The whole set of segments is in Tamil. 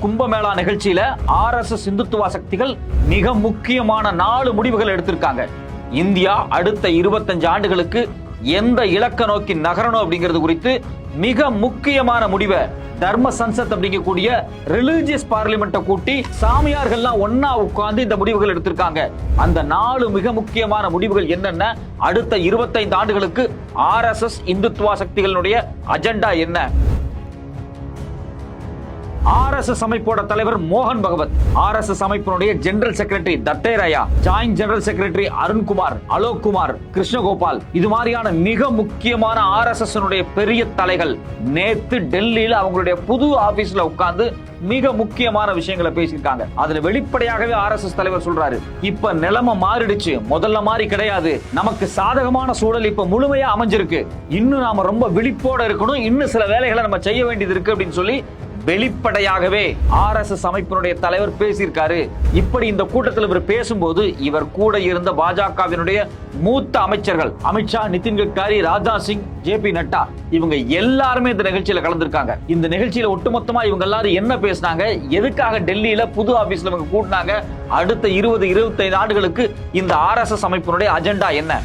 கும்பமேளா நிகழ்ச்சியில RSS இந்துத்துவ சக்திகள் மிக முக்கியமான 4 முடிவுகள் எடுத்திருக்காங்க. இந்தியா அடுத்த 25 ஆண்டுகளுக்கு எந்த இலக்க நோக்கி நகரணும் அப்படிங்கிறது குறித்து மிக முக்கியமான முடிவை தர்ம சன்சத் அப்படிங்கக்கூடிய ரிலிஜியஸ் பார்லிமெண்ட்டை கூட்டி சாமியார்கள்லாம் ஒன்னா உட்கார்ந்து இந்த முடிவுகள் எடுத்திருக்காங்க. அந்த 4 மிக முக்கியமான முடிவுகள் என்னென்ன, அடுத்த 25 ஆண்டுகளுக்கு RSS இந்துத்துவ சக்திகளுடைய அஜெண்டா என்ன? RSS அமைப்போட தலைவர் மோகன் பகவத், RSS அமைப்பினுடைய general secretary Dattatreya, joint general secretary Arunkumar, Alok Kumar, Krishnagopal, இது மாதிரியான மிக முக்கியமான RSS பெரிய தலைகள் நேத்து டெல்லியில அவங்களுடைய புது ஆபீஸ்ல உட்கார்ந்து மிக முக்கியமான விஷயங்களை பேசியிருக்காங்க. அதுல வெளிப்படையாகவே RSS தலைவர் சொல்றாரு, இப்ப நிலைமை மாறிடுச்சு, முதல்ல மாதிரி கிடையாது, நமக்கு சாதகமான சூழல் இப்ப முழுமையா அமைஞ்சிருக்கு, இன்னும் நாம ரொம்ப விழிப்போட இருக்கணும், இன்னும் சில வேலைகளை நம்ம செய்ய வேண்டியது இருக்கு அப்படின்னு சொல்லி வெளிப்படையாகவே RSS அமைப்பினுடைய தலைவர் பேசியிருக்காரு. இப்படி இந்த கூட்டத்தில் இவர் பேசும்போது இவர் கூட இருந்த பாஜகவினுடைய மூத்த அமைச்சர்கள் அமித்ஷா, நிதின் கட்கரி, ராஜ்நாத் சிங், JP நட்டா, இவங்க எல்லாருமே இந்த நிகழ்ச்சியில கலந்துருக்காங்க. இந்த நிகழ்ச்சியில ஒட்டுமொத்தமா இவங்க எல்லாரும் என்ன பேசினாங்க, எதுக்காக டெல்லியில புது ஆபீஸ்ல இவங்க கூட்டினாங்க, அடுத்த 20-25 ஆண்டுகளுக்கு இந்த RSS அமைப்பினுடைய அஜெண்டா என்ன?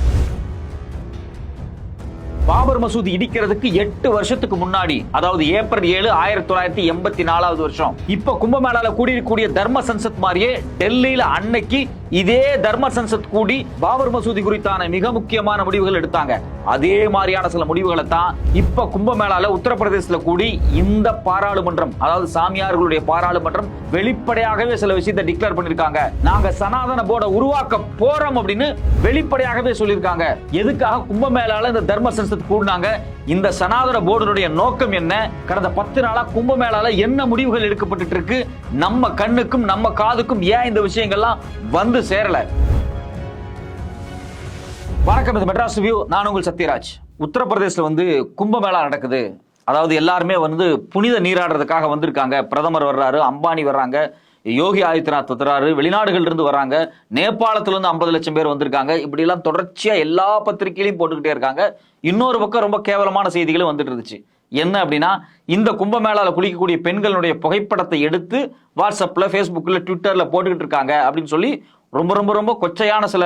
பாபர் மசூதி இடிக்கிறதுக்கு 8 வருஷத்துக்கு முன்னாடி, அதாவது ஏப்ரல் 7, 1984 வருஷம், இப்ப கும்பமேளால கூடிய தர்ம சன்சத் மாதிரியே டெல்லியில அன்னைக்கு இதே தர்ம சன்சத் கூடி பாபர் மசூதி குறித்தான மிக முக்கியமான முடிவுகள் எடுத்தாங்க. அதே மாதிரியான சில முடிவுகளை தான் இப்ப கும்பமேளால உத்தரப்பிரதேசத்துல கூடி இந்த பாராளுமன்றம், அதாவது சாமியார்களுடைய பாராளுமன்றம் வெளிப்படையாகவே சில விஷயத்தை டிக்ளேர் பண்ணிருக்காங்க. நாங்க சனாதன போர்டை உருவாக்க போறோம் அப்படின்னு வெளிப்படையாகவே சொல்லியிருக்காங்க. எதுக்காக கும்பமேளால இந்த தர்ம சன்சத் கூடினாங்க, இந்த சனாதன போர்டுடைய நோக்கம் என்ன, கடந்த 10 நாளா கும்பமேளால என்ன முடிவுகள் எடுக்கப்பட்டு இருக்கு, நம்ம கண்ணுக்கும் நம்ம காதுக்கும் ஏன் இந்த விஷயங்கள்லாம் வந்து சேரல? வணக்கம், இது மெட்ராஸ் ரிவ்யூ, நான் உங்கள் சத்யராஜ். உத்தரப்பிரதேசல கும்பமேளா நடக்குது. அதாவது எல்லாருமே புனித நீராடுறதுக்காக வந்திருக்காங்க. பிரதமர் வர்றாரு, அம்பானி வர்றாங்க, யோகி ஆதித்யநாத் வர்றாரு, வெளிநாடுகள் இருந்து வர்றாங்க, நேபாளத்துல இருந்து 50 லட்சம் பேர் வந்திருக்காங்க. இப்படி எல்லாம் தொடர்ச்சியா எல்லா பத்திரிகையிலையும் போட்டுக்கிட்டே இருக்காங்க. இன்னொரு பக்கம் ரொம்ப கேவலமான செய்திகளும் வந்துட்டு இருந்துச்சு. என்ன அப்படின்னா, இந்த கும்பமேளால குளிக்கக்கூடிய பெண்களுடைய புகைப்படத்தை எடுத்து வாட்ஸ்அப்ல, ஃபேஸ்புக்ல, ட்விட்டர்ல போட்டுக்கிட்டு இருக்காங்க அப்படின்னு சொல்லி ரொம்ப ரொம்ப ரொம்ப கொச்சையான சில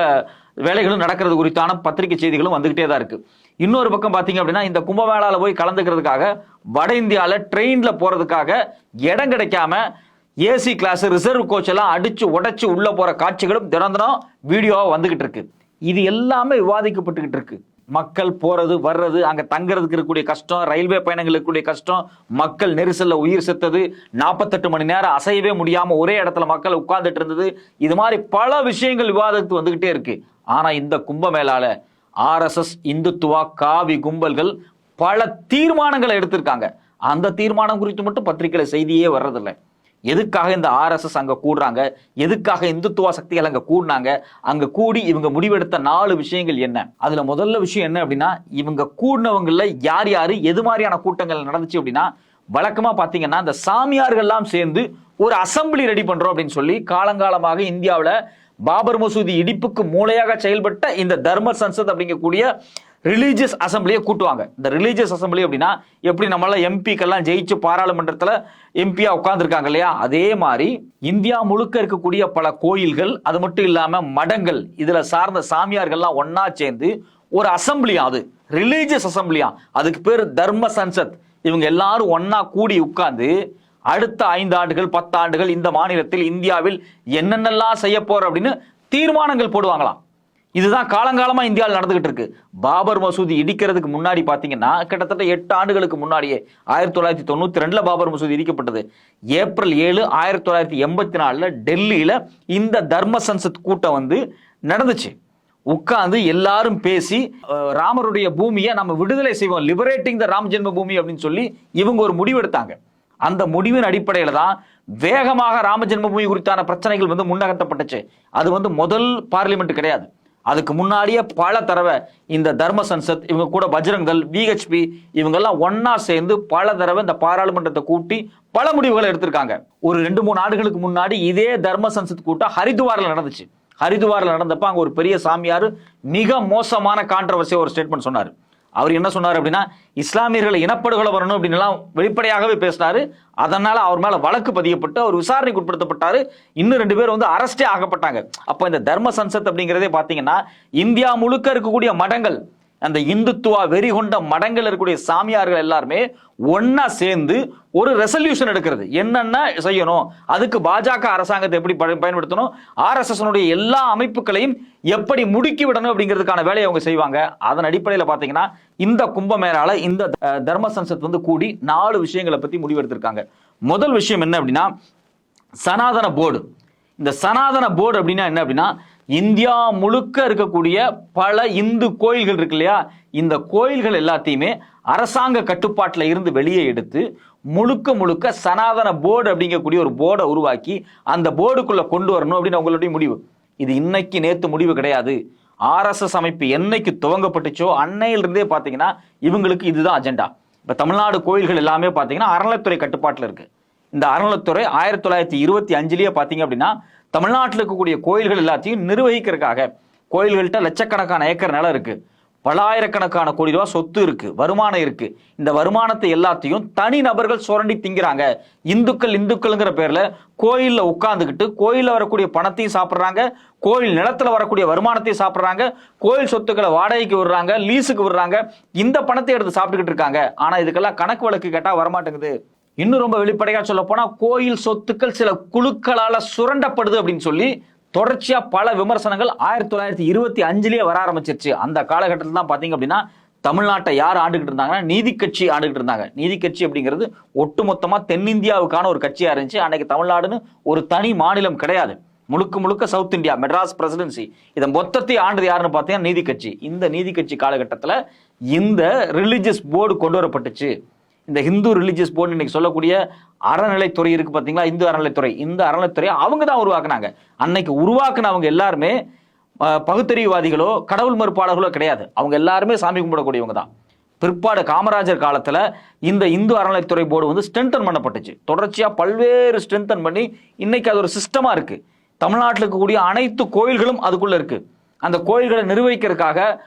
வேலைகளும் நடக்கிறது குறித்தான பத்திரிகை செய்திகளும் வந்துகிட்டே தான் இருக்கு. இன்னொரு பக்கம் பாத்தீங்க அப்படின்னா, இந்த கும்பமேளால போய் கலந்துக்கிறதுக்காக வட இந்தியால ட்ரெயின்ல போறதுக்காக இடம் கிடைக்காம ஏசி கிளாஸ், ரிசர்வ் கோச் எல்லாம் அடிச்சு உடைச்சு உள்ள போற காட்சிகளும் தினம் தினம் வீடியோவா வந்துகிட்டு இருக்கு. இது எல்லாமே விவாதிக்கப்பட்டுக்கிட்டு இருக்கு. மக்கள் போறது வர்றது, அங்க தங்குறதுக்கு இருக்கக்கூடிய கஷ்டம், ரயில்வே பயணங்கள் இருக்கக்கூடிய கஷ்டம், மக்கள் நெரிசல்ல உயிர் செத்தது, 48 மணி நேரம் அசையவே முடியாம ஒரே இடத்துல மக்கள் உட்கார்ந்துட்டு இருந்தது, இது மாதிரி பல விஷயங்கள் விவாதத்துக்கு வந்துகிட்டே இருக்கு. ஆனா இந்த கும்பமேளால RSS இந்துத்துவா காவி கும்பல்கள் பல தீர்மானங்களை எடுத்திருக்காங்க. அந்த தீர்மானம் குறித்து மட்டும் பத்திரிகையில செய்தியே வர்றதில்லை. எதுக்காக இந்த RSS அங்க கூடுறாங்க, எதுக்காக இந்துத்துவ சக்திகள் அங்க கூடினாங்க, அங்க கூடி இவங்க முடிவெடுத்த 4 விஷயங்கள் என்ன? அதுல முதல்ல விஷயம் என்ன அப்படின்னா, இவங்க கூடினவங்கள யார் யாரு, எது மாதிரியான கூட்டங்கள் நடந்துச்சு அப்படின்னா, வழக்கமா பாத்தீங்கன்னா இந்த சாமியார்கள்லாம் சேர்ந்து ஒரு அசம்பிளி ரெடி பண்றோம் அப்படின்னு சொல்லி காலங்காலமாக இந்தியாவில் பாபர் மசூதி இடிப்புக்கு மூளையாக செயல்பட்ட இந்த தர்ம சன்சத் அப்படிங்கக்கூடிய ரிலீஜியஸ் அசம்பிளியை கூட்டுவாங்க. இந்த ரிலீஜியஸ் அசம்பிளி அப்படின்னா எப்படி நம்மள எம்பிக்கெல்லாம் ஜெயிச்சு பாராளுமன்றத்தில் எம்பியா உட்கார்ந்துருக்காங்க இல்லையா, அதே மாதிரி இந்தியா முழுக்க இருக்கக்கூடிய பல கோயில்கள், அது மட்டும் இல்லாம மடங்கள், இதுல சார்ந்த சாமியார்கள்லாம் ஒன்னா சேர்ந்து ஒரு அசம்பிளியா, அது ரிலீஜியஸ் அசம்பிளியா, அதுக்கு பேர் தர்ம சன்சத். இவங்க எல்லாரும் ஒன்னா கூடி உட்கார்ந்து அடுத்த 5 ஆண்டுகள் 10 ஆண்டுகள் இந்த மாநிலத்தில் இந்தியாவில் என்னென்னலாம் செய்ய போற அப்படின்னு தீர்மானங்கள் போடுவாங்களாம். இதுதான் காலங்காலமா இந்தியாவில் நடந்துகிட்டு இருக்கு. பாபர் மசூதி இடிக்கிறதுக்கு முன்னாடி பாத்தீங்கன்னா கிட்டத்தட்ட 8 ஆண்டுகளுக்கு முன்னாடியே 1992 பாபர் மசூதி இடிக்கப்பட்டது. ஏப்ரல் 7, 1984 டெல்லியில இந்த தர்ம சன்சத் கூட்டம் நடந்துச்சு. உட்கார்ந்து எல்லாரும் பேசி ராமருடைய பூமியை நம்ம விடுதலை செய்வோம், லிபரேட்டிங் த ராம் ஜென்ம பூமி அப்படின்னு சொல்லி இவங்க ஒரு முடிவு எடுத்தாங்க. அந்த முடிவின் அடிப்படையில தான் வேகமாக ராம ஜென்மபூமி குறித்தான பிரச்சனைகள் முன்னகர்த்தப்பட்டுச்சு. அது முதல் பார்லிமெண்ட் கிடையாது. அதுக்கு முன்னாடியே பல தடவை இந்த தர்ம சன்சத், இவங்க கூட பஜ்ரங்கல், VHP இவங்கெல்லாம் ஒன்னா சேர்ந்து பல தடவை இந்த பாராளுமன்றத்தை கூட்டி பல முடிவுகளை எடுத்திருக்காங்க. ஒரு 2-3 ஆண்டுகளுக்கு முன்னாடி இதே தர்ம சன்சத் கூட்டம் ஹரித்வார்ல நடந்துச்சு. ஹரித்வார்ல நடந்தப்ப அங்க ஒரு பெரிய சாமியார் மிக மோசமான கான்ட்ரவர்சியா ஒரு ஸ்டேட்மெண்ட் சொன்னார். அவர் என்ன சொன்னார் அப்படின்னா, இஸ்லாமியர்களை இனப்படுகொலை வரணும் அப்படின்னு எல்லாம் வெளிப்படையாகவே பேசினாரு. அதனால அவர் மேல வழக்கு பதியப்பட்டு அவர் விசாரணைக்கு உட்படுத்தப்பட்டாரு. இன்னும் 2 பேர் வந்து அரஸ்டே ஆகப்பட்டாங்க. அப்ப இந்த தர்ம சன்சத் அப்படிங்கிறதே பாத்தீங்கன்னா இந்தியா முழுக்க இருக்கக்கூடிய மடங்கள், அந்த இந்துத்துவா வெறி கொண்ட மடங்கள் இருக்கக்கூடிய சாமியார்கள் எல்லாருமே ஒன்னா சேர்ந்து ஒரு ரெசல்யூஷன் எடுக்கிறது. என்னென்ன செய்யணும், அதுக்கு பாஜக அரசாங்கத்தை எப்படி பயன்படுத்தணும், RSS எல்லா அமைப்புகளையும் எப்படி முடுக்கி விடணும் அப்படிங்கிறதுக்கான வேலையை அவங்க செய்வாங்க. அதன் அடிப்படையில் பாத்தீங்கன்னா இந்த கும்பமேளால இந்த தர்ம சன்சத் வந்து கூடி 4 விஷயங்களை பத்தி முடிவெடுத்திருக்காங்க. முதல் விஷயம் என்ன அப்படின்னா, சனாதன போர்டு. இந்த சனாதன போர்டு அப்படின்னா என்ன அப்படின்னா, இந்தியா முழுக்க இருக்கக்கூடிய பல இந்து கோயில்கள் இருக்கு இல்லையா, இந்த கோயில்கள் எல்லாத்தையுமே அரசாங்க கட்டுப்பாட்டில் இருந்து வெளியே எடுத்து முழுக்க முழுக்க சனாதன போர்டு அப்படிங்கக்கூடிய ஒரு போர்டை உருவாக்கி அந்த போர்டுக்குள்ள கொண்டு வரணும் அப்படின்னு அவங்களுடைய முடிவு. இது இன்னைக்கு நேத்து முடிவு கிடையாது. RSS அமைப்பு என்னைக்கு துவங்கப்பட்டுச்சோ அன்னையிலிருந்தே பாத்தீங்கன்னா இவங்களுக்கு இதுதான் அஜெண்டா. இப்ப தமிழ்நாடு கோயில்கள் எல்லாமே பாத்தீங்கன்னா அறநிலைத்துறை கட்டுப்பாட்டில் இருக்கு. இந்த அறநிலைத்துறை 1925 பாத்தீங்க அப்படின்னா தமிழ்நாட்டில் இருக்கக்கூடிய கோயில்கள் எல்லாத்தையும் நிர்வகிக்கிறதுக்காக, கோயில்கள்கிட்ட லட்சக்கணக்கான ஏக்கர் நிலம் இருக்கு, பலாயிரக்கணக்கான கோடி ரூபாய் சொத்து இருக்கு, வருமானம் இருக்கு. இந்த வருமானத்தை எல்லாத்தையும் தனி நபர்கள் சுரண்டி திங்கிறாங்க. இந்துக்கள்ங்கிற பேர்ல கோயில்ல உட்கார்ந்துக்கிட்டு கோயில்ல வரக்கூடிய பணத்தையும் சாப்பிடுறாங்க, கோயில் நிலத்துல வரக்கூடிய வருமானத்தையும் சாப்பிடுறாங்க, கோயில் சொத்துக்களை வாடகைக்கு விடுறாங்க, லீஸுக்கு விடுறாங்க, இந்த பணத்தை எடுத்து சாப்பிட்டுக்கிட்டு இருக்காங்க. ஆனா இதுக்கெல்லாம் கணக்கு வழக்கு கேட்டா வரமாட்டேங்குது. இன்னும் ரொம்ப வெளிப்படையா சொல்ல போனா கோயில் சொத்துக்கள் சில குழுக்களால சுரண்டப்படுது அப்படின்னு சொல்லி தொடர்ச்சியா பல விமர்சனங்கள் 1925 வர ஆரம்பிச்சிருச்சு. அந்த காலகட்டத்தில் தான் பாத்தீங்க அப்படின்னா தமிழ்நாட்டை யார் ஆண்டுகிட்டு இருந்தாங்கன்னா நீதி கட்சி ஆண்டுகிட்டு இருந்தாங்க. நீதி கட்சி அப்படிங்கிறது ஒட்டுமொத்தமா தென்னிந்தியாவுக்கான ஒரு கட்சியா இருந்துச்சு. அன்னைக்கு தமிழ்நாடுன்னு ஒரு தனி மாநிலம் கிடையாது. முழுக்க முழுக்க சவுத் இந்தியா, மெட்ராஸ் பிரசிடென்சி, இதை மொத்தத்தை ஆண்டது யாருன்னு பார்த்தீங்கன்னா நீதி கட்சி. இந்த நீதி கட்சி காலகட்டத்தில் இந்த ரிலிஜியஸ் போர்டு கொண்டு வரப்பட்டுச்சு. இந்த ஹிந்து ரிலிஜியஸ் போர்டு இன்னைக்கு சொல்லக்கூடிய அறநிலைத்துறை இருக்கு பாத்தீங்களா, இந்து அறநிலைத்துறை, இந்த அறநிலைத்துறையை அவங்க தான் உருவாக்குனாங்க. அன்னைக்கு உருவாக்குனவங்க எல்லாருமே பகுத்தறிவுவாதிகளோ கடவுள் மறுப்பாளர்களோ கிடையாது. அவங்க எல்லாருமே சாமி கும்பிடக்கூடியவங்க தான். பிற்பாடு காமராஜர் காலத்துல இந்த இந்து அறநிலைத்துறை போர்டு வந்து ஸ்ட்ரென்தன் பண்ணப்பட்டுச்சு. தொடர்ச்சியா பல்வேறு ஸ்ட்ரென்தன் பண்ணி இன்னைக்கு அது ஒரு சிஸ்டமா இருக்கு. தமிழ்நாட்டில் இருக்கக்கூடிய அனைத்து கோயில்களும் அதுக்குள்ள இருக்கு. அந்த கோயில்களை நிர்வகிக்கிறதுக்காக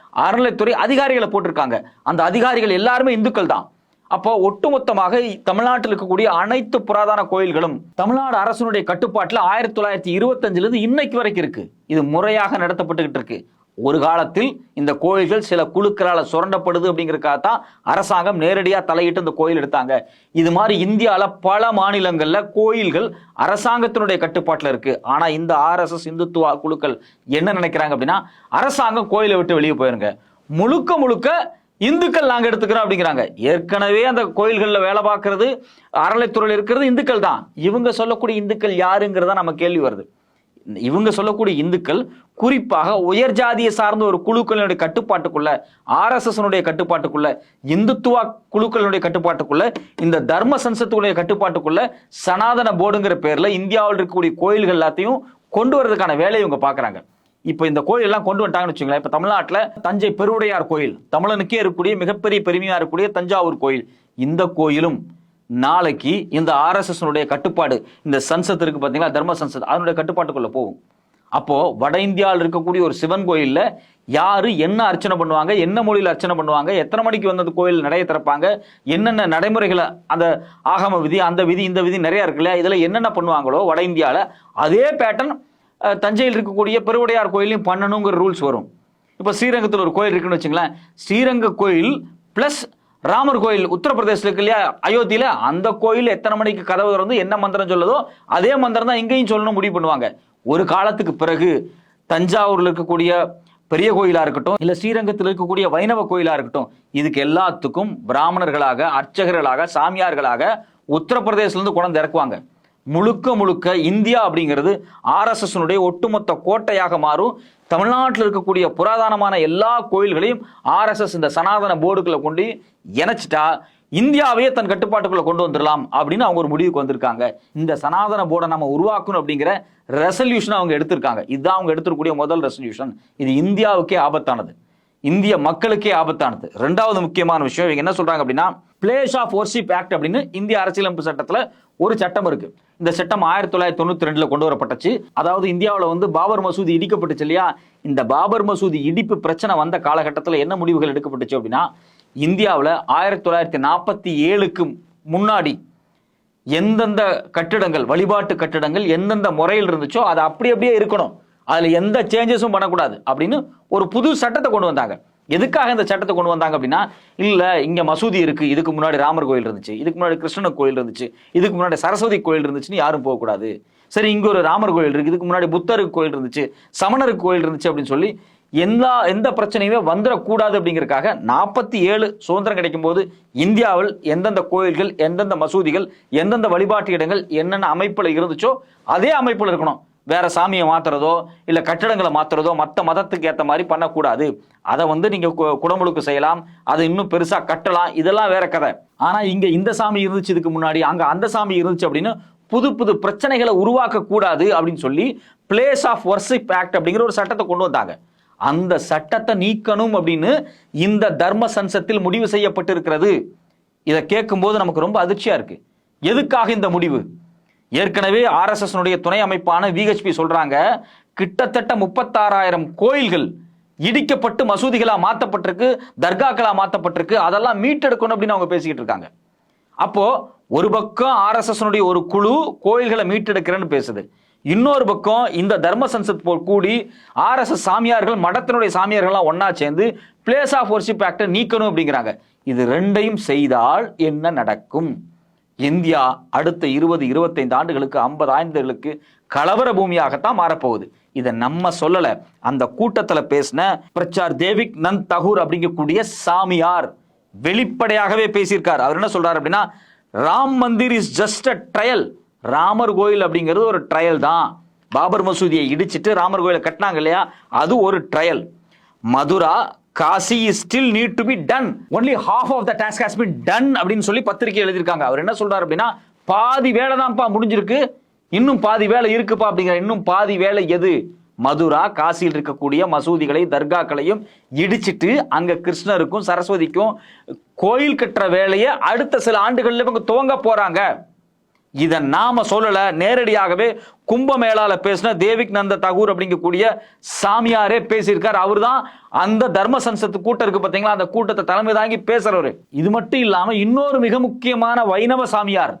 அறநிலைத்துறை அதிகாரிகளை போட்டிருக்காங்க. அந்த அதிகாரிகள் எல்லாருமே இந்துக்கள் தான். அப்போ ஒட்டுமொத்தமாக தமிழ்நாட்டில் இருக்கக்கூடிய அனைத்து புராதன கோயில்களும் தமிழ்நாடு அரசுடைய கட்டுப்பாட்டில் 1925 இன்னைக்கு வரைக்கும் இருக்கு. இது முறையாக நடத்தப்பட்டுக்கிட்டு இருக்கு. ஒரு காலத்தில் இந்த கோயில்கள் சில குழுக்களால் சுரண்டப்படுது அப்படிங்கிறதுக்காக தான் அரசாங்கம் நேரடியா தலையிட்டு இந்த கோயில் எடுத்தாங்க. இது மாதிரி இந்தியாவில் பல மாநிலங்கள்ல கோயில்கள் அரசாங்கத்தினுடைய கட்டுப்பாட்டில் இருக்கு. ஆனா இந்த RSS இந்துத்துவா குழுக்கள் என்ன நினைக்கிறாங்க அப்படின்னா, அரசாங்கம் கோயிலை விட்டு வெளியே போயிருங்க, முழுக்க முழுக்க இந்துக்கள் நாங்க எடுத்துக்கிறோம் அப்படிங்கிறாங்க. ஏற்கனவே அந்த கோயில்கள்ல வேலை பார்க்கறது அறநிலைத்துறையில் இருக்கிறது இந்துக்கள் தான். இவங்க சொல்லக்கூடிய இந்துக்கள் யாருங்கிறதா நம்ம கேள்வி வருது. இவங்க சொல்லக்கூடிய இந்துக்கள் குறிப்பாக உயர் ஜாதியை சார்ந்த ஒரு குழுக்களுடைய கட்டுப்பாட்டுக்குள்ள, RSS கட்டுப்பாட்டுக்குள்ள, இந்துத்துவா குழுக்களுடைய கட்டுப்பாட்டுக்குள்ள, இந்த தர்ம சன்சத்துடைய கட்டுப்பாட்டுக்குள்ள சனாதன போர்டுங்கிற பேர்ல இந்தியாவில் இருக்கக்கூடிய கோயில்கள் எல்லாத்தையும் கொண்டு வரதுக்கான வேலையை இவங்க பாக்குறாங்க. இப்ப இந்த கோயில் எல்லாம் கொண்டு வந்துட்டாங்கன்னு வச்சுங்களேன். இப்ப தமிழ்நாட்டுல தஞ்சை பெருவுடையார் கோயில், தமிழனுக்கே இருக்கக்கூடிய மிகப்பெரிய பெருமையா இருக்கக்கூடிய தஞ்சாவூர் கோயில், இந்த கோயிலும் நாளைக்கு இந்த RSS கட்டுப்பாடு, இந்த சன்சத் இருக்கு பாத்தீங்களா, தர்ம சன்சத், அதனுடைய கட்டுப்பாட்டுக்குள்ள போகும். அப்போ வட இந்தியாவில் இருக்கக்கூடிய ஒரு சிவன் கோயில்ல யாரு என்ன அர்ச்சனை பண்ணுவாங்க, என்ன மொழியில் அர்ச்சனை பண்ணுவாங்க, எத்தனை மணிக்கு வந்து அந்த கோயில் நடைய திறப்பாங்க, என்னென்ன நடைமுறைகளை, அந்த ஆகம விதி, அந்த விதி, இந்த விதி நிறைய இருக்குல்ல, இதுல என்னென்ன பண்ணுவாங்களோ வட இந்தியாவில் அதே பேட்டர்ன் தஞ்சையில் இருக்கக்கூடிய பெருவுடையார் கோயிலையும் பண்ணணுங்கிற ரூல்ஸ் வரும். இப்போ ஸ்ரீரங்கத்தில் ஒரு கோயில் இருக்குன்னு வச்சுங்களேன், ஸ்ரீரங்க கோயில் பிளஸ் ராமர் கோயில் உத்தரப்பிரதேசத்தில் இருக்கு இல்லையா, அயோத்தியில, அந்த கோயில் எத்தனை மணிக்கு கதவு திறந்து என்ன மந்திரம் சொல்லுதோ அதே மந்திரம் தான் இங்கேயும் சொல்லணும் முடிவு பண்ணுவாங்க. ஒரு காலத்துக்கு பிறகு தஞ்சாவூர்ல இருக்கக்கூடிய பெரிய கோயிலா இருக்கட்டும், இல்ல ஸ்ரீரங்கத்தில் இருக்கக்கூடிய வைணவ கோயிலா இருக்கட்டும், இதுக்கு எல்லாத்துக்கும் பிராமணர்களாக, அர்ச்சகர்களாக, சாமியார்களாக உத்தரப்பிரதேசல இருந்து கொண்டு இறக்குவாங்க. முழுக்க முழுக்க இந்தியா அப்படிங்கிறது RSS ஒட்டுமொத்த கோட்டையாக மாறும். தமிழ்நாட்டில் இருக்கக்கூடிய புராதனமான எல்லா கோயில்களையும் RSS இந்த சனாதன போர்டுக்குள்ள கொண்டு இணைச்சிட்டா இந்தியாவையே தன் கட்டுப்பாட்டுக்குள்ள கொண்டு வந்துடலாம் அப்படின்னு அவங்க ஒரு முடிவுக்கு வந்திருக்காங்க. இந்த சனாதன போர்டை நம்ம உருவாக்கணும் அப்படிங்கிற ரெசல்யூஷன் அவங்க எடுத்திருக்காங்க. இதுதான் அவங்க எடுத்துக்கூடிய முதல் ரெசல்யூஷன். இது இந்தியாவுக்கே ஆபத்தானது, இந்திய மக்களுக்கே ஆபத்தானது. ரெண்டாவது முக்கியமான விஷயம் இவங்க என்ன சொல்றாங்க அப்படின்னா, பிளேஸ் ஆஃப் வொர்ஷிப் ஆக்ட் அப்படின்னு இந்திய அரசியலமைப்பு சட்டத்துல ஒரு சட்டம் இருக்கு. இந்த சட்டம் 1992 கொண்டு வரப்பட்டுச்சு. அதாவது இந்தியாவில் வந்து பாபர் மசூதி இடிக்கப்பட்டுச்சு இல்லையா, இந்த பாபர் மசூதி இடிப்பு பிரச்சனை வந்த காலகட்டத்தில் என்ன முடிவுகள் எடுக்கப்பட்டுச்சு அப்படின்னா, இந்தியாவில் 1947க்கு முன்னாடி எந்தெந்த கட்டிடங்கள், வழிபாட்டு கட்டிடங்கள் எந்தெந்த முறையில் இருந்துச்சோ அது அப்படியே இருக்கணும், அதுல எந்த சேஞ்சஸும் பண்ணக்கூடாது அப்படின்னு ஒரு புது சட்டத்தை கொண்டு வந்தாங்க. எதுக்காக இந்த சட்டத்தை கொண்டு வந்தாங்க அப்படின்னா, இல்ல இங்க மசூதி இருக்கு, இதுக்கு முன்னாடி ராமர் கோயில் இருந்துச்சு, இதுக்கு முன்னாடி கிருஷ்ணன் கோயில் இருந்துச்சு, இதுக்கு முன்னாடி சரஸ்வதி கோயில் இருந்துச்சுன்னு யாரும் போகக்கூடாது. சரி, இங்க ஒரு ராமர் கோயில் இருக்கு, இதுக்கு முன்னாடி புத்தருக்கு கோயில் இருந்துச்சு, சமணருக்கு கோயில் இருந்துச்சு அப்படின்னு சொல்லி எந்த பிரச்சனையுமே வந்துடக்கூடாது அப்படிங்கிறதுக்காக 47 சுதந்திரம் கிடைக்கும் போது இந்தியாவில் எந்தெந்த கோயில்கள், எந்தெந்த மசூதிகள், எந்தெந்த வழிபாட்டு இடங்கள் என்னென்ன அமைப்புல இருந்துச்சோ அதே அமைப்புல இருக்கணும். வேற சாமியை மாத்துறதோ இல்ல கட்டடங்களை மாத்துறதோ மற்ற மதத்துக்கு ஏற்ற மாதிரி பண்ணக்கூடாது. அதை நீங்க குடமுழுக்கு செய்யலாம், அதை இன்னும் பெருசா கட்டலாம், இதெல்லாம் வேற கதை. ஆனா இங்க இந்த சாமி இருந்துச்சு இதுக்கு முன்னாடி, அங்க அந்த சாமி இருந்துச்சு அப்படின்னு புது புது பிரச்சனைகளை உருவாக்க கூடாது அப்படின்னு சொல்லி பிளேஸ் ஆஃப் வர்ஷிப் ஆக்ட் அப்படிங்கிற ஒரு சட்டத்தை கொண்டு வந்தாங்க. அந்த சட்டத்தை நீக்கணும் அப்படின்னு இந்த தர்ம சன்சத்தில் முடிவு செய்யப்பட்டிருக்கிறது. இதை கேட்கும் போது நமக்கு ரொம்ப அதிர்ச்சியா இருக்கு. எதுக்காக இந்த முடிவு? ஏற்கனவே RSS துணை அமைப்பான VHP சொல்றாங்க, கிட்டத்தட்ட 36,000 கோயில்கள் இடிக்கப்பட்டு மசூதிகளா மாற்றப்பட்டிருக்கு, தர்காக்களா மாற்றப்பட்டிருக்கு, அதெல்லாம் மீட்டெடுக்கணும் அப்படின்னு அவங்க பேசிக்கிட்டு இருக்காங்க. அப்போ ஒரு பக்கம் RSS ஒரு குழு கோயில்களை மீட்டெடுக்கிறேன்னு பேசுது, இன்னொரு பக்கம் இந்த தர்ம சன்சத் போல் கூடி RSS சாமியார்கள், மடத்தினுடைய சாமியார்கள் ஒன்னா சேர்ந்து பிளேஸ் ஆஃப் வர்ஷிப் ஆக்டை நீக்கணும் அப்படிங்கிறாங்க. இது ரெண்டையும் செய்தால் என்ன நடக்கும்? இந்தியா அடுத்த 20-25 ஆண்டுகளுக்கு 50 ஆண்டுகளுக்கு கலவர பூமியாகத்தான் மாறப்போகுது. இதை நம்ம சொல்லல, அந்த கூட்டத்துல பேசின பிரச்சார் தேவிக் நந்த் தகூர் அப்படிங்கக்கூடிய சாமியார் வெளிப்படையாகவே பேசியிருக்கார். அவர் என்ன சொல்றாரு அப்படின்னா, Ram Mandir is just a trial. Ramar கோயில் அப்படிங்கிறது ஒரு ட்ரையல் தான். பாபர் மசூதியை இடிச்சிட்டு ராமர் கோயிலை கட்டினாங்க இல்லையா, அது ஒரு trial. Mathura, Kashi is still need to be done. Only half of the task has been done அப்படின்னு சொல்லி பத்திரிகை எழுதியிருக்காங்க. அவர் என்ன சொல்றாரு அப்படின்னா, பாதி வேலை தான்ப்பா முடிஞ்சிருக்கு, இன்னும் பாதி வேலை இருக்குப்பா அப்படிங்கிற. இன்னும் பாதி வேலை எது? மதுரா, காசியில் இருக்கக்கூடிய மசூதிகளை, தர்காக்களையும் இடிச்சிட்டு அங்க கிருஷ்ணருக்கும் சரஸ்வதிக்கும் கோயில் கட்டுற வேலையை அடுத்த சில ஆண்டுகள்ல இவங்க துவங்க போறாங்க. இதை நாம சொல்லல, நேரடியாகவே கும்பமேளால பேசின தேவிக் நந்த தகூர் அப்படிங்கக்கூடிய சாமியாரே பேசியிருக்கார். அவர் தான் அந்த தர்ம சன்சத்து கூட்டம் இருக்கு பாத்தீங்களா, அந்த கூட்டத்தை தலைமை தாங்கி பேசுறவரு. இது மட்டும் இல்லாம இன்னொரு மிக முக்கியமான வைணவ சாமியார்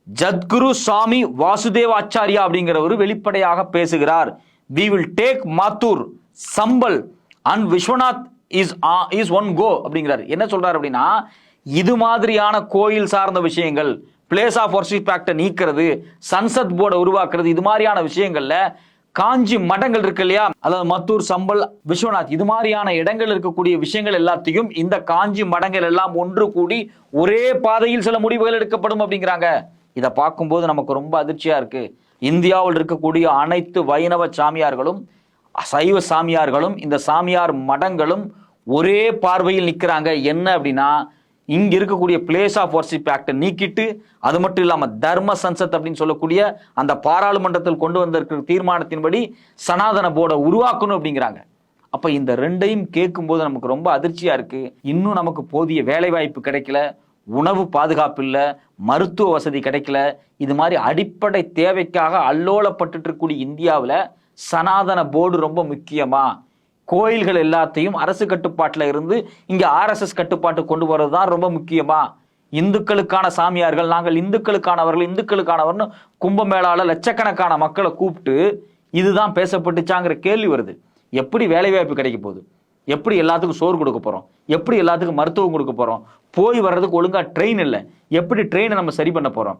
ஜத்குரு சுவாமி வாசுதேவாச்சாரியா அப்படிங்கிறவர் வெளிப்படையாக பேசுகிறார். we will take Mathur, Chambal and Viswanath is one go அப்படிங்கிறார். என்ன சொல்றாரு அப்படின்னா, இது மாதிரியான கோயில் சார்ந்த விஷயங்கள், பிளேஸ் ஆஃப் வர்ஷிப் ஆக்டை நீக்கிறது, சன்சத் போர்டை உருவாக்குறது, இது மாதிரியான விஷயங்கள்ல காஞ்சி மடங்கள் இருக்கு இல்லையா, அதாவது மத்தூர், சம்பல், விஸ்வநாத், இது மாதிரியான இடங்கள் இருக்கக்கூடிய விஷயங்கள் எல்லாத்தையும் இந்த காஞ்சி மடங்கள் எல்லாம் ஒன்று கூடி ஒரே பாதையில் சில முடிவுகள் எடுக்கப்படும் அப்படிங்கிறாங்க. இதை பார்க்கும்போது நமக்கு ரொம்ப அதிர்ச்சியா இருக்கு. இந்தியாவில் இருக்கக்கூடிய அனைத்து வைணவ சாமியார்களும், சைவ சாமியார்களும், இந்த சாமியார் மடங்களும் ஒரே பார்வையில் நிற்கிறாங்க. என்ன அப்படின்னா, இங்க இருக்கக்கூடிய பிளேஸ் ஆஃப் வர்ஷிப் ஆக்டை நீக்கிட்டு, அது மட்டும் இல்லாம தர்ம சன்சத் அப்படின்னு சொல்லக்கூடிய அந்த பாராளுமன்றத்தில் கொண்டு வந்திருக்கிற தீர்மானத்தின்படி சனாதன போர்டை உருவாக்கணும் அப்படிங்கிறாங்க. அப்ப இந்த ரெண்டையும் கேட்கும் போது நமக்கு ரொம்ப அதிர்ச்சியா இருக்கு. இன்னும் நமக்கு போதிய வேலை வாய்ப்பு கிடைக்கல, உணவு பாதுகாப்பு இல்லை, மருத்துவ வசதி கிடைக்கல. இது மாதிரி அடிப்படை தேவைக்காக அல்லோலப்பட்டு இருக்கக்கூடிய இந்தியாவில் சனாதன போர்டு ரொம்ப முக்கியமா? கோயில்கள் எல்லாத்தையும் அரசு கட்டுப்பாட்டில் இருந்து இங்க RSS கட்டுப்பாட்டு கொண்டு வர்றது தான் ரொம்ப முக்கியமா? இந்துக்களுக்கான சாமியார்கள், நாங்கள் இந்துக்களுக்கானவர்கள், இந்துக்களுக்கானவர்னு கும்பமேளால லட்சக்கணக்கான மக்களை கூப்பிட்டு இதுதான் பேசப்பட்டுச்சாங்கிற கேள்வி வருது. எப்படி வேலை வாய்ப்பு கிடைக்க போகுது? எப்படி எல்லாத்துக்கும் சோறு கொடுக்க போறோம்? எப்படி எல்லாத்துக்கும் மருத்துவம் கொடுக்க போறோம்? போய் வர்றதுக்கு ஒழுங்கா ட்ரெயின் இல்லை, எப்படி ட்ரெயினை நம்ம சரி பண்ண போறோம்?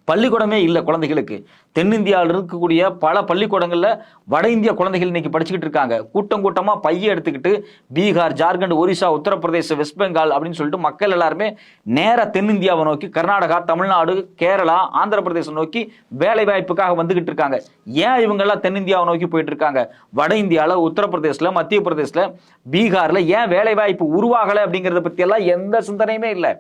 பள்ளிக்கூடமே இல்லை குழந்தைகளுக்கு. தென்னிந்தியாவில் இருக்கக்கூடிய பல பள்ளிக்கூடங்கள்ல வட இந்திய குழந்தைகள் இன்னைக்கு படிச்சுக்கிட்டு இருக்காங்க. கூட்டம் கூட்டமா பைய எடுத்துக்கிட்டு பீகார், ஜார்க்கண்ட், ஒரிசா, உத்தரப்பிரதேச, வெஸ்ட் பெங்கால் அப்படின்னு சொல்லிட்டு மக்கள் எல்லாருமே நேர தென்னிந்தியாவை நோக்கி, கர்நாடகா, தமிழ்நாடு, கேரளா, ஆந்திர பிரதேசம் நோக்கி வேலை வாய்ப்புக்காக வந்துகிட்டு இருக்காங்க. ஏன் இவங்க எல்லாம் தென்னிந்தியாவை நோக்கி போயிட்டு இருக்காங்க? வட இந்தியாவில், உத்தரப்பிரதேசல, மத்திய பிரதேசல, பீகார்ல ஏன் வேலை வாய்ப்பு உருவாகலை அப்படிங்கிறத பத்தி எல்லாம் எந்த சிந்தனையுமே இல்லை.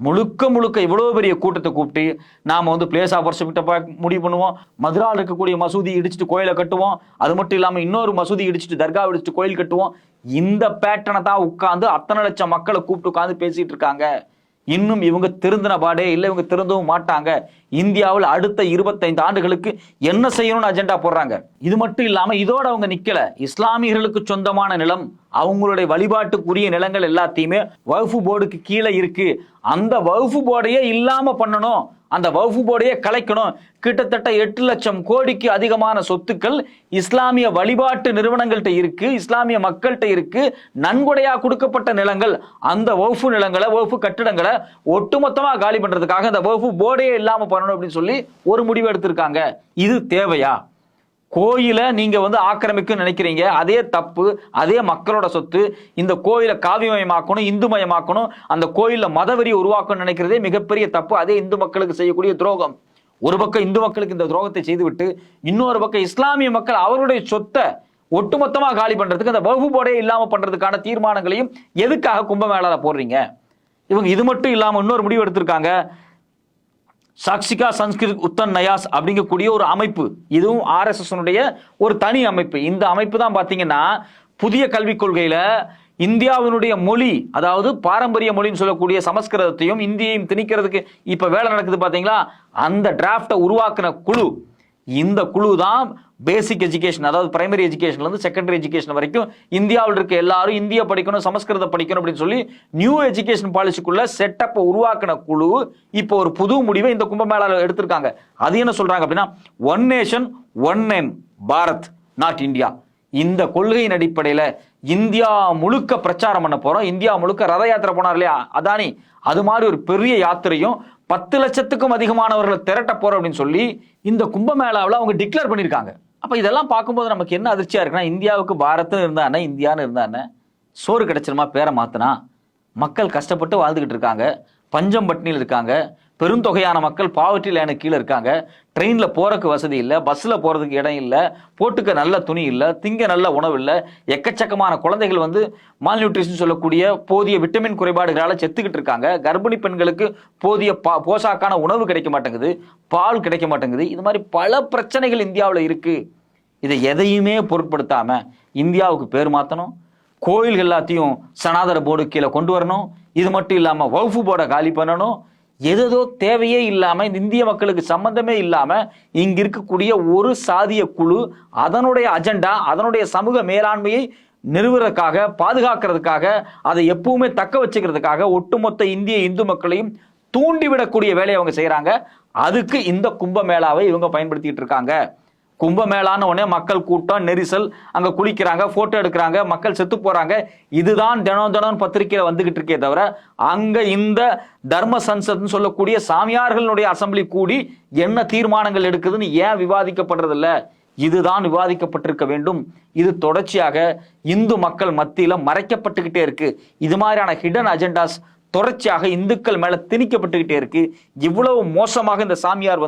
முழுக்க முழுக்க இவ்வளவு பெரிய கூட்டத்தை கூப்பிட்டு நாம பிளேஸ் ஆஃப் வர்ஷிப் முடிவு பண்ணுவோம், மதுராவில் இருக்கக்கூடிய மசூதி இடிச்சுட்டு கோயிலை கட்டுவோம், அது மட்டும் இல்லாம இன்னொரு மசூதி இடிச்சுட்டு தர்கா இடிச்சுட்டு கோயில் கட்டுவோம். இந்த பேட்டர்னை தான் உட்கார்ந்து அத்தனை லட்சம் மக்களை கூப்பிட்டு உட்கார்ந்து பேசிட்டு இருக்காங்க. இன்னும் இவங்க திருந்தின பாடே இல்லை, இவங்க திருந்தவும் மாட்டாங்க. இந்தியாவில் அடுத்த 25 ஆண்டுகளுக்கு என்ன செய்யணும்னு அஜெண்டா போடுறாங்க. இது மட்டும் இல்லாம இதோட அவங்க நிக்கல. இஸ்லாமியர்களுக்கு சொந்தமான நிலம், அவங்களுடைய வழிபாட்டுக்குரிய நிலங்கள் எல்லாத்தையுமே வக்ஃப் போர்டுக்கு கீழே இருக்கு. அந்த வக்ஃப் போர்டையே இல்லாம பண்ணணும், அந்த வக்ஃப் போர்டையே கலைக்கணும். கிட்டத்தட்ட 8 லட்சம் கோடிக்கு அதிகமான சொத்துக்கள் இஸ்லாமிய வழிபாட்டு நிறுவனங்கள்ட்ட இருக்கு, இஸ்லாமிய மக்கள்கிட்ட இருக்கு. நன்கொடையா கொடுக்கப்பட்ட நிலங்கள், அந்த வக்ஃப் நிலங்களை, வக்ஃப் கட்டிடங்களை ஒட்டுமொத்தமா காலி பண்றதுக்காக அந்த வக்ஃப் போர்டையே இல்லாம பண்ணணும் அப்படின்னு சொல்லி ஒரு முடிவு எடுத்திருக்காங்க. இது தேவையா? கோயிலை நீங்க ஆக்கிரமிக்க நினைக்கிறீங்க, அதே தப்பு, அதே மக்களோட சொத்து. இந்த கோயிலை காவிமயமாக்கணும், இந்துமயமாக்கணும், அந்த கோயில மதவெறி உருவாக்கணும் நினைக்கிறதே மிகப்பெரிய தப்பு. அதே இந்து மக்களுக்கு செய்யக்கூடிய துரோகம். ஒரு பக்கம் இந்து மக்களுக்கு இந்த துரோகத்தை செய்துவிட்டு இன்னொரு பக்கம் இஸ்லாமிய மக்கள் அவருடைய சொத்தை ஒட்டுமொத்தமா காலி பண்றதுக்கு அந்த வக்ஃப் போர்டே இல்லாம பண்றதுக்கான தீர்மானங்களையும் எதுக்காக கும்பமேளால போடுறீங்க? இவங்க இது மட்டும் இல்லாம இன்னொரு முடிவு எடுத்திருக்காங்க. சாக்சிகா சன்ஸ்கிருத் உத்தன் நயாஸ் அப்படிங்கக்கூடிய ஒரு அமைப்பு, இதுவும் RSS ஒரு தனி அமைப்பு. இந்த அமைப்பு தான் பாத்தீங்கன்னா புதிய கல்விக் கொள்கையில இந்தியாவினுடைய மொழி, அதாவது பாரம்பரிய மொழின்னு சொல்லக்கூடிய சமஸ்கிருதத்தையும் இந்தியையும் திணிக்கிறதுக்கு இப்ப வேலை நடக்குது பாத்தீங்களா, அந்த டிராப்டை உருவாக்குன குழு. இந்த குழு தான் பேசிக் எஜுகேஷன், அதாவது பிரைமரி எஜுகேஷன்ல இருந்து செகண்டரி எஜுகேஷன் வரைக்கும் இந்தியாவில் இருக்க எல்லாரும் இந்திய படிக்கணும், சமஸ்கிருதம் படிக்கணும் அப்படின்னு சொல்லி நியூ எஜுகேஷன் பாலிசிக்குள்ள செட்டப் உருவாக்கின குழு இப்போ ஒரு புது முடிவை இந்த கும்பமேளால எடுத்திருக்காங்க. அது என்ன சொல்றாங்க அப்படின்னா, one nation one name Bharat not India. இந்த கொள்கையின் அடிப்படையில் இந்தியா முழுக்க பிரச்சாரம் பண்ண போறோம். இந்தியா முழுக்க ரத யாத்திரை போனார் இல்லையா அதானி, அது மாதிரி ஒரு பெரிய யாத்திரையும் 10 லட்சத்துக்கும் அதிகமானவர்களை திரட்ட போறோம் அப்படின்னு சொல்லி இந்த கும்பமேளாவில் அவங்க டிக்ளேர் பண்ணியிருக்காங்க. அப்ப இதெல்லாம் பார்க்கும்போது நமக்கு என்ன அதிர்ச்சியா இருக்குன்னா, இந்தியாவுக்கு பாரத்னு இருந்தானே, இந்தியான்னு இருந்தானே, சோறு கிடைச்சிருமா பேரை மாத்தினா? மக்கள் கஷ்டப்பட்டு வாழ்ந்துகிட்டு இருக்காங்க, பஞ்சம் பட்டினியில் இருக்காங்க, பெருந்தொகையான மக்கள் பாவர்ட்டி லைனுக்கு கீழே இருக்காங்க. ட்ரெயின்ல போறதுக்கு வசதி இல்லை, பஸ்ல போறதுக்கு இடம் இல்லை, போட்டுக்க நல்ல துணி இல்லை, திங்க நல்ல உணவு இல்லை. எக்கச்சக்கமான குழந்தைகள் மால்நியூட்ரிஷன் சொல்லக்கூடிய போதிய விட்டமின் குறைபாடுகளால செத்துக்கிட்டு இருக்காங்க. கர்ப்பிணி பெண்களுக்கு போதிய போஷாக்கான உணவு கிடைக்க மாட்டேங்குது, பால் கிடைக்க மாட்டேங்குது. இது மாதிரி பல பிரச்சனைகள் இந்தியாவில் இருக்கு. இதை எதையுமே பொருட்படுத்தாம இந்தியாவுக்கு பேர் மாற்றணும், கோயில்கள் எல்லாத்தையும் சனாதன போர்டு கீழே கொண்டு வரணும், இது மட்டும் இல்லாம வக்ஃப் போர்டை காலி பண்ணணும். எதோ தேவையே இல்லாம, இந்த இந்திய மக்களுக்கு சம்பந்தமே இல்லாம இங்க இருக்கக்கூடிய ஒரு சாதிய குழு அதனுடைய அஜெண்டா, அதனுடைய சமூக மேலாண்மையை நிறுவுறதுக்காக, பாதுகாக்கிறதுக்காக, அதை எப்பவுமே தக்க வச்சுக்கிறதுக்காக ஒட்டுமொத்த இந்திய இந்து மக்களையும் தூண்டிவிடக்கூடிய வேலையை அவங்க செய்யறாங்க. அதுக்கு இந்த கும்பமேளாவை இவங்க பயன்படுத்திட்டு இருக்காங்க. கும்பமேளான்னு உடனே மக்கள் கூட்டம், நெரிசல், அங்க குளிக்கிறாங்க, போட்டோ எடுக்கிறாங்க, மக்கள் செத்து போறாங்க. இதுதான் தினம் பத்திரிகையில வந்துகிட்டு இருக்கே தவிர, அங்க இந்த தர்ம சன்சத்னு சொல்லக்கூடிய சாமியார்களுடைய அசம்பிளி கூடி என்ன தீர்மானங்கள் எடுக்குதுன்னு ஏன் விவாதிக்கப்படுறது இல்ல? இதுதான் விவாதிக்கப்பட்டிருக்க வேண்டும். இது தொடர்ச்சியாக இந்து மக்கள் மத்தியில மறைக்கப்பட்டுக்கிட்டே இருக்கு. இது மாதிரியான ஹிடன் அஜெண்டாஸ் தொடர்ச்சியாக இந்துக்கள் மேல திணிக்கப்பட்டுக்கிட்டே இருக்கு. இவ்வளவு மோசமாக இந்த சாமியார்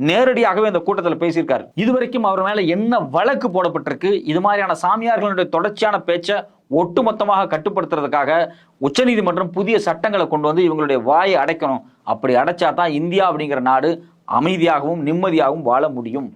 நேரடியாகவே இந்த கூட்டத்தில் பேசியிருக்காரு. இதுவரைக்கும் அவர் மேல என்ன வழக்கு போடப்பட்டிருக்கு? இது மாதிரியான சாமியார்களுடைய தொடர்ச்சியான பேச்சை ஒட்டுமொத்தமாக கட்டுப்படுத்துறதுக்காக உச்சநீதிமன்றம் புதிய சட்டங்களை கொண்டு இவங்களுடைய வாயை அடைக்கணும். அப்படி அடைச்சாதான் இந்தியா அப்படிங்கிற நாடு அமைதியாகவும் நிம்மதியாகவும் வாழ முடியும்.